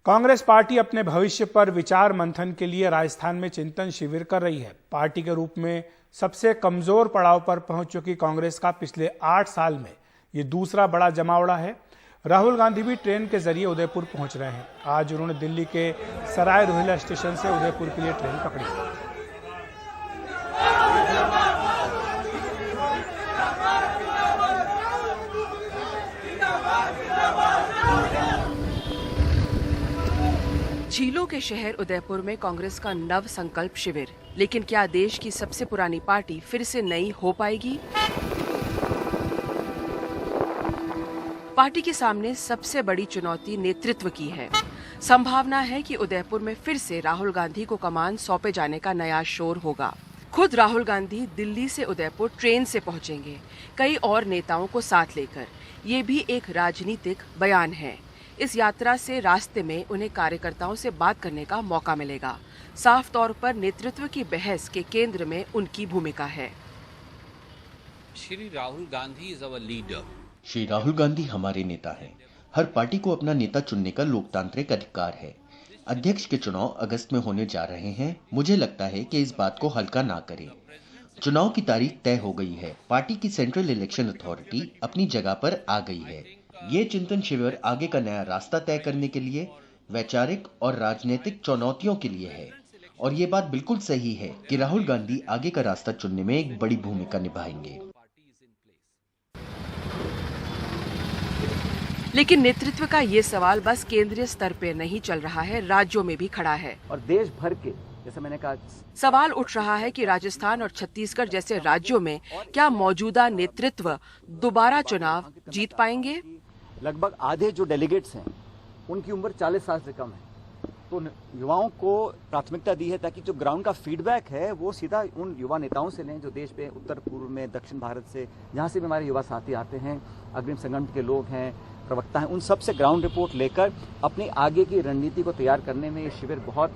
Congress party अपने भविष्य पर विचार मंथन के लिए राजस्थान में चिंतन शिविर कर रही है। पार्टी के रूप में सबसे कमजोर पड़ाव पर पहुंच चुकी कांग्रेस का पिछले 8 साल में ये दूसरा बड़ा जमावड़ा है। राहुल गांधी भी ट्रेन के जरिए उदयपुर पहुंच रहे हैं। आज उन्होंने दिल्ली के सराय रोहिल्ला स्टेशन से उदयपुर के लिए ट्रेन पकड़ी। झीलों के शहर उदयपुर में कांग्रेस का नव संकल्प शिविर। लेकिन क्या देश की सबसे पुरानी पार्टी फिर से नई हो पाएगी? पार्टी के सामने सबसे बड़ी चुनौती नेतृत्व की है। संभावना है कि उदयपुर में फिर से राहुल गांधी को कमान सौंपे जाने का नया शोर होगा। खुद राहुल गांधी दिल्ली से उदयपुर ट्रेन से पहुंचेंगे, कई और नेताओं को साथ लेकर। ये भी एक राजनीतिक बयान है। इस यात्रा से रास्ते में उन्हें कार्यकर्ताओं से बात करने का मौका मिलेगा। साफ तौर पर नेतृत्व की बहस के केंद्र में उनकी भूमिका है। Shri Rahul Gandhi is our leader. Shri Rahul Gandhi हमारे नेता हैं। हर पार्टी को अपना नेता चुनने का लोकतांत्रिक अधिकार है। अध्यक्ष के चुनाव अगस्त में होने जा रहे हैं। मुझे लगता है कि इस बात को हल्का ना करें। चुनाव की तारीख तय हो गई है। पार्टी की सेंट्रल इलेक्शन अथॉरिटी अपनी जगह पर आ गई है। ये चिंतन शिविर आगे का नया रास्ता तय करने के लिए, वैचारिक और राजनीतिक चुनौतियों के लिए है। और ये बात बिल्कुल सही है कि राहुल गांधी आगे का रास्ता चुनने में एक बड़ी भूमिका निभाएंगे। लेकिन नेतृत्व का ये सवाल बस केंद्रीय स्तर पर नहीं चल रहा है, राज्यों में भी खड़ा है। और देश भर के, जैसे मैंने कहा, सवाल उठ रहा है कि राजस्थान और छत्तीसगढ़ जैसे राज्यों में क्या मौजूदा नेतृत्व दोबारा चुनाव जीत पाएंगे? लगभग आधे जो डेलीगेट्स हैं उनकी उम्र 40 साल से कम है। तो युवाओं को प्राथमिकता दी है ताकि जो ग्राउंड का फीडबैक है वो सीधा उन युवा नेताओं से लें जो देश पे उत्तर पूर्व में, दक्षिण भारत से, जहां से भी हमारे युवा साथी आते हैं, अग्रिम संगठन के लोग हैं, प्रवक्ता हैं, उन सब से ग्राउंड रिपोर्ट लेकर अपनी आगे की रणनीति को तैयार करने में ये शिविर बहुत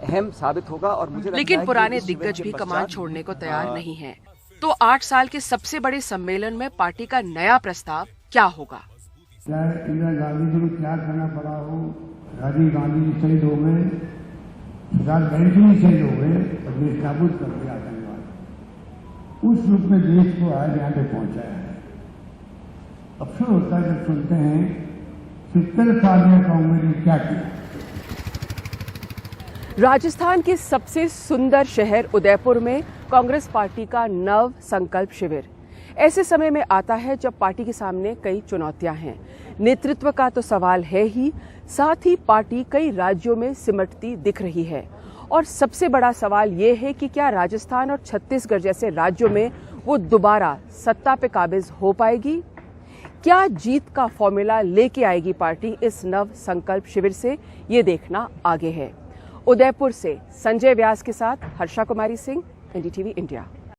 अहम साबित होगा। और मुझे लेकिन पुराने दिग्गज भी कमान छोड़ने को तैयार नहीं है। तो 8 साल के सबसे बड़े सम्मेलन में पार्टी का नया प्रस्ताव क्या होगा? चाहे इंदिरा गांधी जी को क्या करना पड़ा हो, राजीव गांधी जी शहीद हो गए, राज बहन जी शहीद हो गए और देश नाबूद कर दिया आतंकवाद। उस रूप में देश को आज यहाँ पे पहुंचाया है। अफसोस होता है जब सुनते हैं 70 साल में कांग्रेस ने क्या किया। राजस्थान के सबसे सुंदर शहर उदयपुर में कांग्रेस पार्टी का नव संकल्प शिविर ऐसे समय में आता है जब पार्टी के सामने कई चुनौतियां हैं। नेतृत्व का तो सवाल है ही, साथ ही पार्टी कई राज्यों में सिमटती दिख रही है। और सबसे बड़ा सवाल ये है कि क्या राजस्थान और छत्तीसगढ़ जैसे राज्यों में वो दोबारा सत्ता पे काबिज हो पाएगी? क्या जीत का फॉर्मूला लेके आएगी पार्टी इस नव संकल्प शिविर से? ये देखना आगे है। उदयपुर से संजय व्यास के साथ हर्षा कुमारी सिंह, एनडीटीवी इंडिया।